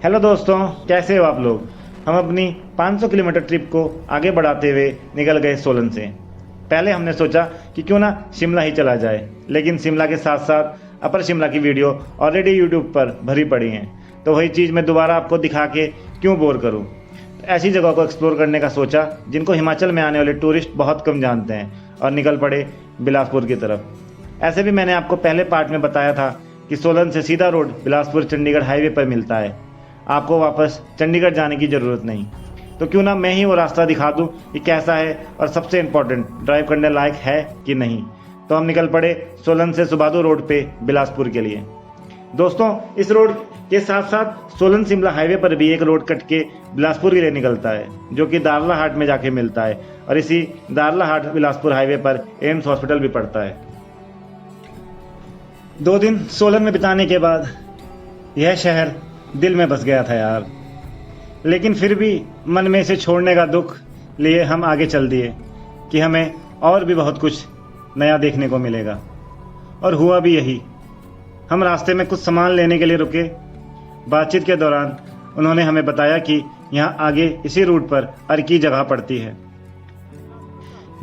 Hello दोस्तों, कैसे हो आप लोग। हम अपनी 500 किलोमीटर ट्रिप को आगे बढ़ाते हुए निकल गए सोलन से। पहले हमने सोचा कि क्यों ना शिमला ही चला जाए, लेकिन शिमला के साथ साथ अपर शिमला की वीडियो ऑलरेडी यूट्यूब पर भरी पड़ी हैं, तो वही चीज़ मैं दोबारा आपको दिखा के क्यों बोर करूं। तो ऐसी जगह को एक्सप्लोर करने का सोचा जिनको हिमाचल में आने वाले टूरिस्ट बहुत कम जानते हैं, और निकल पड़े बिलासपुर की तरफ। ऐसे भी मैंने आपको पहले पार्ट में बताया था कि सोलन से सीधा रोड बिलासपुर चंडीगढ़ हाईवे पर मिलता है, आपको वापस चंडीगढ़ जाने की ज़रूरत नहीं। तो क्यों ना मैं ही वो रास्ता दिखा दूं कि कैसा है, और सबसे इम्पोर्टेंट ड्राइव करने लायक है कि नहीं। तो हम निकल पड़े सोलन से सुबादू रोड पे बिलासपुर के लिए। दोस्तों, इस रोड के साथ साथ सोलन शिमला हाईवे पर भी एक रोड कट के बिलासपुर के लिए निकलता है, जो कि दारला हाट में जाके मिलता है, और इसी दारला हाट बिलासपुर हाईवे पर एम्स हॉस्पिटल भी पड़ता है। 2 दिन सोलन में बिताने के बाद यह शहर दिल में बस गया था यार, लेकिन फिर भी मन में इसे छोड़ने का दुख लिए हम आगे चल दिए कि हमें और भी बहुत कुछ नया देखने को मिलेगा। और हुआ भी यही। हम रास्ते में कुछ सामान लेने के लिए रुके। बातचीत के दौरान उन्होंने हमें बताया कि यहाँ आगे इसी रूट पर अर्की जगह पड़ती है,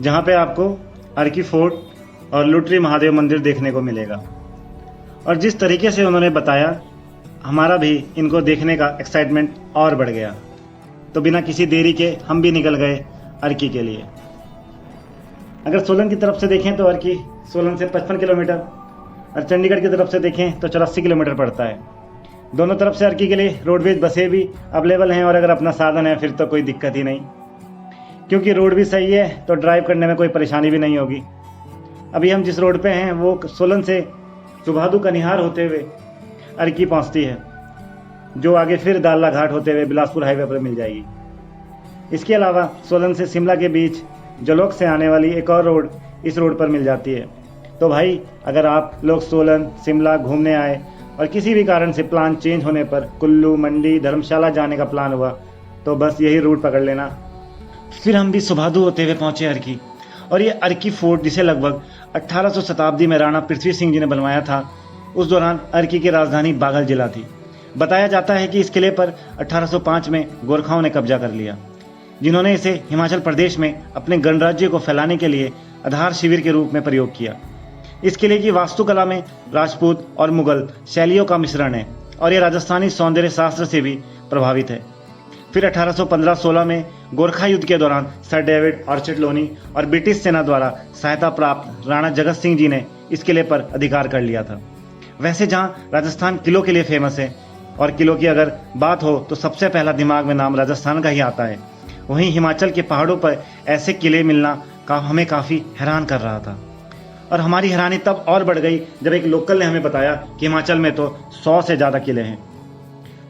जहाँ पे आपको अर्की फोर्ट और लुटरी महादेव मंदिर देखने को मिलेगा। और जिस तरीके से उन्होंने बताया, हमारा भी इनको देखने का एक्साइटमेंट और बढ़ गया। तो बिना किसी देरी के हम भी निकल गए अर्की के लिए। अगर सोलन की तरफ से देखें तो अर्की सोलन से 55 किलोमीटर, और चंडीगढ़ की तरफ से देखें तो 84 किलोमीटर पड़ता है। दोनों तरफ से अर्की के लिए रोडवेज बसें भी अवेलेबल हैं, और अगर अपना साधन है फिर तो कोई दिक्कत ही नहीं, क्योंकि रोड भी सही है तो ड्राइव करने में कोई परेशानी भी नहीं होगी। अभी हम जिस रोड पे हैं वो सोलन से सुबादू कनिहार होते हुए अर्की पहुंचती है, जो आगे फिर दारला घाट होते हुए बिलासपुर हाईवे पर मिल जाएगी। इसके अलावा सोलन से शिमला के बीच जलोक से आने वाली एक और रोड इस रोड पर मिल जाती है। तो भाई, अगर आप लोग सोलन शिमला घूमने आए और किसी भी कारण से प्लान चेंज होने पर कुल्लू, मंडी, धर्मशाला जाने का प्लान हुआ, तो बस यही रूट पकड़ लेना। फिर हम भी सुबादू होते हुए पहुंचे अर्की। और ये अर्की फोर्ट, जिसे लगभग 1800 शताब्दी में राणा पृथ्वी सिंह जी ने बनवाया था, उस दौरान अर्की की राजधानी बागल जिला थी। बताया जाता है कि इस किले पर 1805 में गोरखाओं ने कब्जा कर लिया, जिन्होंने इसे हिमाचल प्रदेश में अपने गणराज्य को फैलाने के लिए आधार शिविर के रूप में प्रयोग किया। इस किले की वास्तुकला में राजपूत और मुगल शैलियों का मिश्रण है, और यह राजस्थानी सौंदर्य शास्त्र से भी प्रभावित है। फिर 1815-16 में गोरखा युद्ध के दौरान सर डेविड ऑर्चर्ड-लोनी और ब्रिटिश सेना द्वारा सहायता प्राप्त राणा जगत सिंह जी ने इस किले पर अधिकार कर लिया था। वैसे जहाँ राजस्थान किलों के लिए फेमस है, और किलों की अगर बात हो तो सबसे पहला दिमाग में नाम राजस्थान का ही आता है, वहीं हिमाचल के पहाड़ों पर ऐसे किले मिलना हमें काफ़ी हैरान कर रहा था। और हमारी हैरानी तब और बढ़ गई जब एक लोकल ने हमें बताया कि हिमाचल में तो 100 से ज़्यादा किले हैं।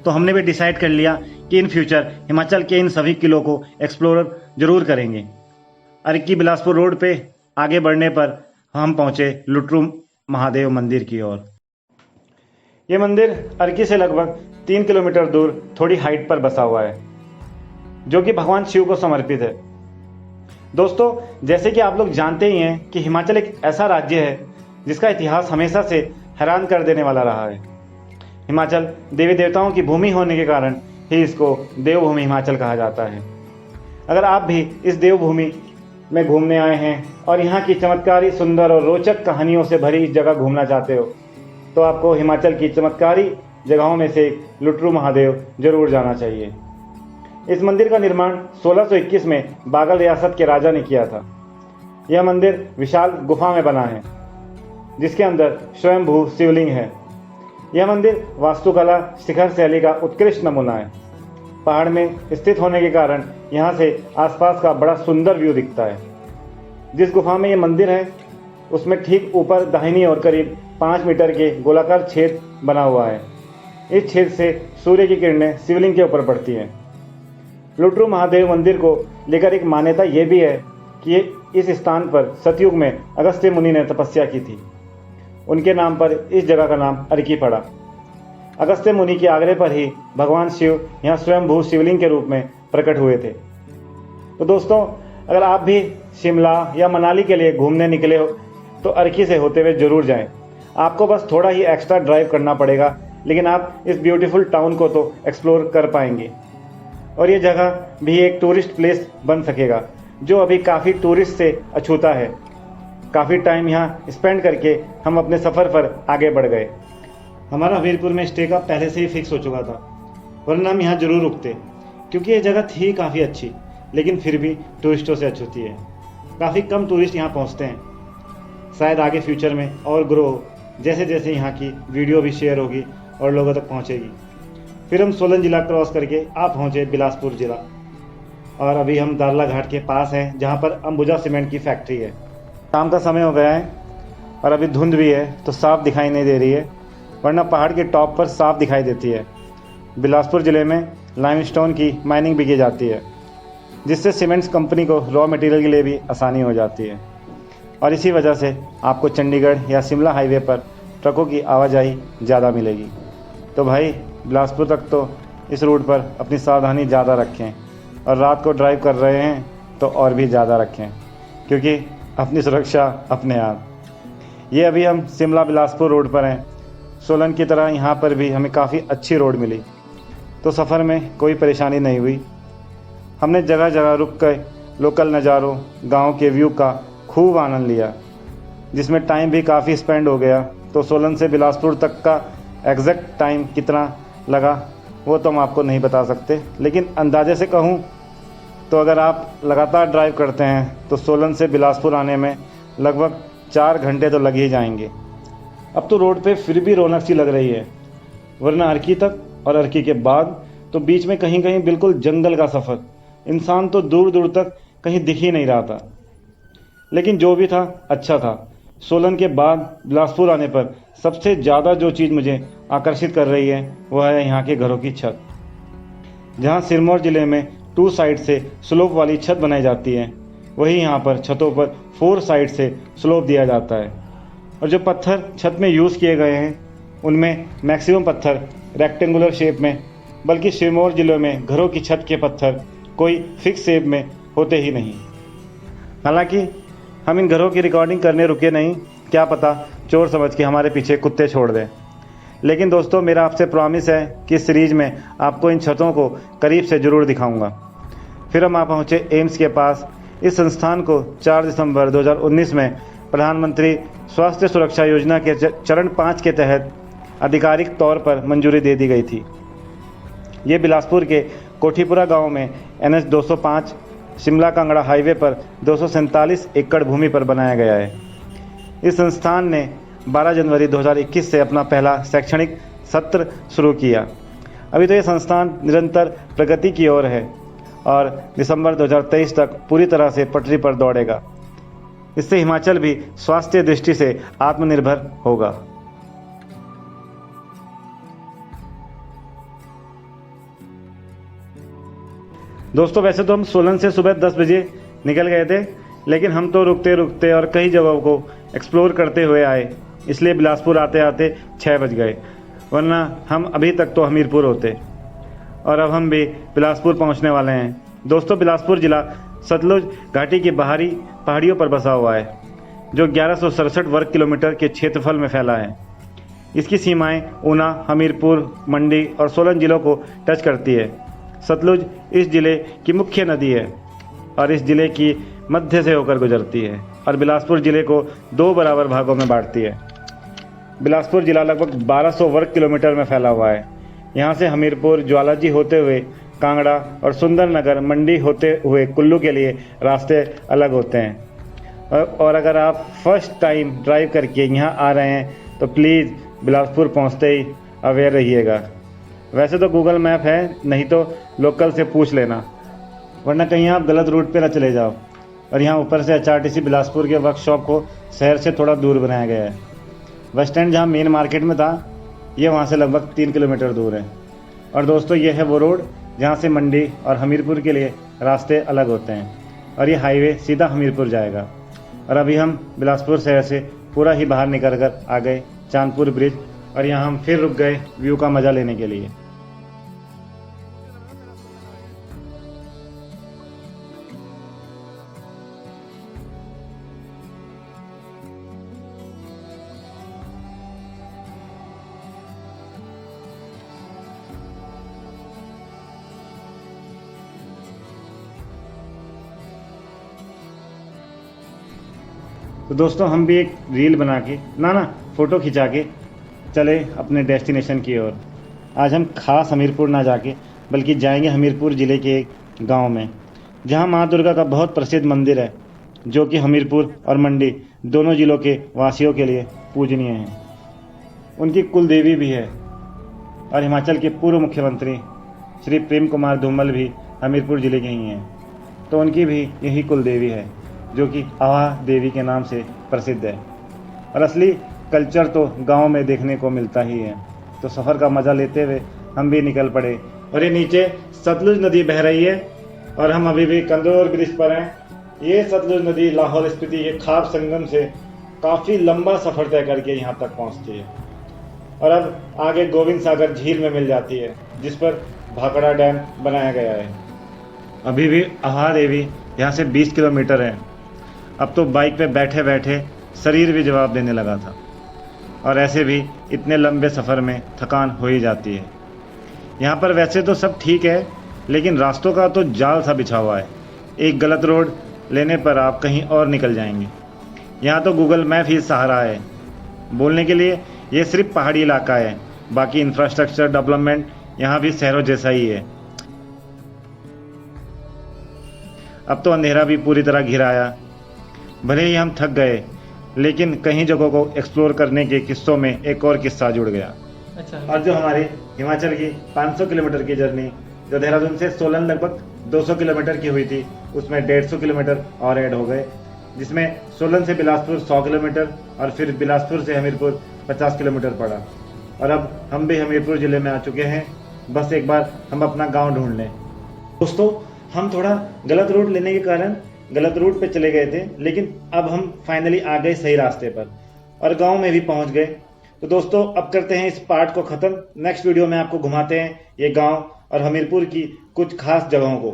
तो हमने भी डिसाइड कर लिया कि इन फ्यूचर हिमाचल के इन सभी किलों को एक्सप्लोर जरूर करेंगे। अर्की बिलासपुर रोड पे आगे बढ़ने पर हम पहुंचे लुटरू महादेव मंदिर की ओर। ये मंदिर अर्की से लगभग 3 किलोमीटर दूर थोड़ी हाइट पर बसा हुआ है, जो कि भगवान शिव को समर्पित है। दोस्तों, जैसे कि आप लोग जानते ही हैं कि हिमाचल एक ऐसा राज्य है जिसका इतिहास हमेशा से हैरान कर देने वाला रहा है। हिमाचल देवी देवताओं की भूमि होने के कारण ही इसको देवभूमि हिमाचल कहा जाता है। अगर आप भी इस देवभूमि में घूमने आए हैं और यहाँ की चमत्कारी, सुंदर और रोचक कहानियों से भरी इस जगह घूमना चाहते हो, तो आपको हिमाचल की चमत्कारी जगहों में से लुटरू महादेव जरूर जाना चाहिए। इस मंदिर का निर्माण 1621 में बागल रियासत के राजा ने किया था। यह मंदिर विशाल गुफा में बना है, जिसके अंदर स्वयंभू शिवलिंग है। यह मंदिर वास्तुकला शिखर शैली का उत्कृष्ट नमूना है। पहाड़ में स्थित होने के कारण यहाँ से आसपास का बड़ा सुंदर व्यू दिखता है। जिस गुफा में यह मंदिर है, उसमें ठीक ऊपर दाहिनी ओर करीब 5 मीटर के गोलाकार छेद बना हुआ है। इस छेद से सूर्य की किरणें शिवलिंग के ऊपर पड़ती हैं। लुटरू महादेव मंदिर को लेकर एक मान्यता यह भी है कि इस स्थान पर सतयुग में अगस्त्य मुनि ने तपस्या की थी। उनके नाम पर इस जगह का नाम अर्की पड़ा। अगस्त्य मुनि के आग्रह पर ही भगवान शिव यहाँ स्वयंभू शिवलिंग के रूप में प्रकट हुए थे। तो दोस्तों, अगर आप भी शिमला या मनाली के लिए घूमने निकले हो तो अर्की से होते हुए जरूर जाएं। आपको बस थोड़ा ही एक्स्ट्रा ड्राइव करना पड़ेगा, लेकिन आप इस ब्यूटीफुल टाउन को तो एक्सप्लोर कर पाएंगे। और ये जगह भी एक टूरिस्ट प्लेस बन सकेगा, जो अभी काफ़ी टूरिस्ट से अछूता है। काफ़ी टाइम यहाँ स्पेंड करके हम अपने सफ़र पर आगे बढ़ गए। हमारा हमीरपुर में स्टे का पहले से ही फिक्स हो चुका था, वरना हम यहाँ ज़रूर रुकते, क्योंकि ये जगह थी काफ़ी अच्छी, लेकिन फिर भी टूरिस्टों से अछूती है। काफ़ी कम टूरिस्ट यहाँ पहुँचते हैं। शायद आगे फ्यूचर में और ग्रो हो, जैसे जैसे यहाँ की वीडियो भी शेयर होगी और लोगों तक पहुँचेगी। फिर हम सोलन ज़िला क्रॉस करके आप पहुँचे बिलासपुर ज़िला, और अभी हम दारला घाट के पास हैं, जहाँ पर अंबुजा सीमेंट की फैक्ट्री है। शाम का समय हो गया है और अभी धुंध भी है, तो साफ दिखाई नहीं दे रही है, वरना पहाड़ के टॉप पर साफ दिखाई देती है। बिलासपुर ज़िले में लाइमस्टोन की माइनिंग भी की जाती है, जिससे सीमेंट्स कंपनी को रॉ मटेरियल के लिए भी आसानी हो जाती है। और इसी वजह से आपको चंडीगढ़ या शिमला हाईवे पर ट्रकों की आवाजाही ज़्यादा मिलेगी। तो भाई बिलासपुर तक तो इस रूट पर अपनी सावधानी ज़्यादा रखें, और रात को ड्राइव कर रहे हैं तो और भी ज़्यादा रखें, क्योंकि अपनी सुरक्षा अपने आप। ये अभी हम शिमला बिलासपुर रोड पर हैं। सोलन की तरह यहाँ पर भी हमें काफ़ी अच्छी रोड मिली, तो सफ़र में कोई परेशानी नहीं हुई। हमने जगह जगह रुक कर लोकल नज़ारों, गांव के व्यू का खूब आनंद लिया, जिसमें टाइम भी काफ़ी स्पेंड हो गया। तो सोलन से बिलासपुर तक का एग्जैक्ट टाइम कितना लगा वो तो हम आपको नहीं बता सकते, लेकिन अंदाजे से कहूँ तो अगर आप लगातार ड्राइव करते हैं तो सोलन से बिलासपुर आने में लगभग 4 घंटे तो लग ही जाएंगे। अब तो रोड पे फिर भी रौनक सी लग रही है, वरना अर्की तक और अर्की के बाद तो बीच में कहीं कहीं बिल्कुल जंगल का सफ़र। इंसान तो दूर दूर तक कहीं दिख ही नहीं रहा था, लेकिन जो भी था अच्छा था। सोलन के बाद बिलासपुर आने पर सबसे ज़्यादा जो चीज़ मुझे आकर्षित कर रही है वह है यहाँ के घरों की छत। जहाँ सिरमौर ज़िले में 2 साइड से स्लोप वाली छत बनाई जाती है, वही यहाँ पर छतों पर 4 साइड से स्लोप दिया जाता है। और जो पत्थर छत में यूज़ किए गए हैं उनमें मैक्सिमम पत्थर रेक्टेंगुलर शेप में, बल्कि सिरमौर ज़िले में घरों की छत के पत्थर कोई फिक्स शेप में होते ही नहीं। हालांकि हम इन घरों की रिकॉर्डिंग करने रुके नहीं, क्या पता चोर समझ के हमारे पीछे कुत्ते छोड़ दें। लेकिन दोस्तों, मेरा आपसे प्रॉमिस है कि इस सीरीज़ में आपको इन छतों को करीब से ज़रूर दिखाऊंगा। फिर हम पहुँचे एम्स के पास। इस संस्थान को 4 दिसंबर 2019 में प्रधानमंत्री स्वास्थ्य सुरक्षा योजना के चरण 5 के तहत आधिकारिक तौर पर मंजूरी दे दी गई थी। ये बिलासपुर के कोठीपुरा गांव में NH 205 शिमला कांगड़ा हाईवे पर 247 एकड़ भूमि पर बनाया गया है। इस संस्थान ने 12 जनवरी 2021 से अपना पहला शैक्षणिक सत्र शुरू किया। अभी तो ये संस्थान निरंतर प्रगति की ओर है और दिसंबर 2023 तक पूरी तरह से पटरी पर दौड़ेगा। इससे हिमाचल भी स्वास्थ्य दृष्टि से आत्मनिर्भर होगा। दोस्तों, वैसे तो हम सोलन से सुबह 10 बजे निकल गए थे, लेकिन हम तो रुकते रुकते और कई जगहों को एक्सप्लोर करते हुए आए, इसलिए बिलासपुर आते आते 6 बज गए, वरना हम अभी तक तो हमीरपुर होते। और अब हम भी बिलासपुर पहुंचने वाले हैं। दोस्तों, बिलासपुर ज़िला सतलुज घाटी की बाहरी पहाड़ियों पर बसा हुआ है, जो 1167 वर्ग किलोमीटर के क्षेत्रफल में फैला है। इसकी सीमाएं ऊना, हमीरपुर, मंडी और सोलन जिलों को टच करती है। सतलुज इस जिले की मुख्य नदी है और इस जिले की मध्य से होकर गुजरती है और बिलासपुर जिले को 2 बराबर भागों में बांटती है। बिलासपुर जिला लगभग 1200 वर्ग किलोमीटर में फैला हुआ है। यहाँ से हमीरपुर, ज्वालाजी होते हुए कांगड़ा और सुंदरनगर, मंडी होते हुए कुल्लू के लिए रास्ते अलग होते हैं। और अगर आप फर्स्ट टाइम ड्राइव करके यहाँ आ रहे हैं तो प्लीज़ बिलासपुर पहुँचते ही अवेयर रहिएगा। वैसे तो गूगल मैप है, नहीं तो लोकल से पूछ लेना, वरना कहीं आप गलत रूट पे ना चले जाओ। और यहाँ ऊपर से HRTC बिलासपुर के वर्कशॉप को शहर से थोड़ा दूर बनाया गया है। बस स्टैंड जहाँ मेन मार्केट में था, ये वहाँ से लगभग 3 किलोमीटर दूर है। और दोस्तों, ये है वो रोड जहाँ से मंडी और हमीरपुर के लिए रास्ते अलग होते हैं, और ये हाईवे सीधा हमीरपुर जाएगा। और अभी हम बिलासपुर शहर से पूरा ही बाहर निकल कर आ गए चांदपुर ब्रिज, और यहाँ हम फिर रुक गए व्यू का मज़ा लेने के लिए। तो दोस्तों हम भी एक रील बना के ना फ़ोटो खिंचा के चले अपने डेस्टिनेशन की ओर। आज हम खास हमीरपुर ना जाके बल्कि जाएंगे हमीरपुर ज़िले के एक गांव में, जहां माँ दुर्गा का बहुत प्रसिद्ध मंदिर है, जो कि हमीरपुर और मंडी दोनों ज़िलों के वासियों के लिए पूजनीय है। उनकी कुल देवी भी है और हिमाचल के पूर्व मुख्यमंत्री श्री प्रेम कुमार धूमल भी हमीरपुर ज़िले के ही हैं, तो उनकी भी यही कुल देवी है, जो कि आवा देवी के नाम से प्रसिद्ध है। और असली कल्चर तो गांव में देखने को मिलता ही है। तो सफ़र का मज़ा लेते हुए हम भी निकल पड़े। और ये नीचे सतलुज नदी बह रही है और हम अभी भी कंदौर ब्रिज पर हैं। ये सतलुज नदी लाहौल स्पीति के खाप संगम से काफ़ी लंबा सफ़र तय करके यहाँ तक पहुँचती है और अब आगे गोविंद सागर झील में मिल जाती है, जिस पर भाखड़ा डैम बनाया गया है। अभी भी आहा देवी यहाँ से 20 किलोमीटर है। अब तो बाइक पे बैठे बैठे शरीर भी जवाब देने लगा था, और ऐसे भी इतने लंबे सफ़र में थकान हो ही जाती है। यहाँ पर वैसे तो सब ठीक है, लेकिन रास्तों का तो जाल सा बिछा हुआ है। एक गलत रोड लेने पर आप कहीं और निकल जाएंगे। यहाँ तो गूगल मैप ही सहारा है बोलने के लिए। ये सिर्फ पहाड़ी इलाका है, बाकी इंफ्रास्ट्रक्चर डेवलपमेंट यहाँ भी शहरों जैसा ही है। अब तो अंधेरा भी पूरी तरह घिर आया। भले ही हम थक गए, लेकिन कई जगहों को एक्सप्लोर करने के किस्सों में एक और किस्सा जुड़ गया। अच्छा। और जो हमारी हिमाचल की 500 किलोमीटर की जर्नी, जो देहरादून से सोलन लगभग 200 किलोमीटर की हुई थी, उसमें 150 किलोमीटर और ऐड हो गए, जिसमें सोलन से बिलासपुर 100 किलोमीटर और फिर बिलासपुर से हमीरपुर 50 किलोमीटर पड़ा। और अब हम भी हमीरपुर ज़िले में आ चुके हैं। बस एक बार हम अपना गाँव ढूंढ लें। दोस्तों, हम थोड़ा गलत रूट लेने के कारण गलत रूट पे चले गए थे, लेकिन अब हम फाइनली आ गए सही रास्ते पर और गांव में भी पहुंच गए। तो दोस्तों, अब करते हैं इस पार्ट को ख़त्म। नेक्स्ट वीडियो में आपको घुमाते हैं ये गांव और हमीरपुर की कुछ खास जगहों को।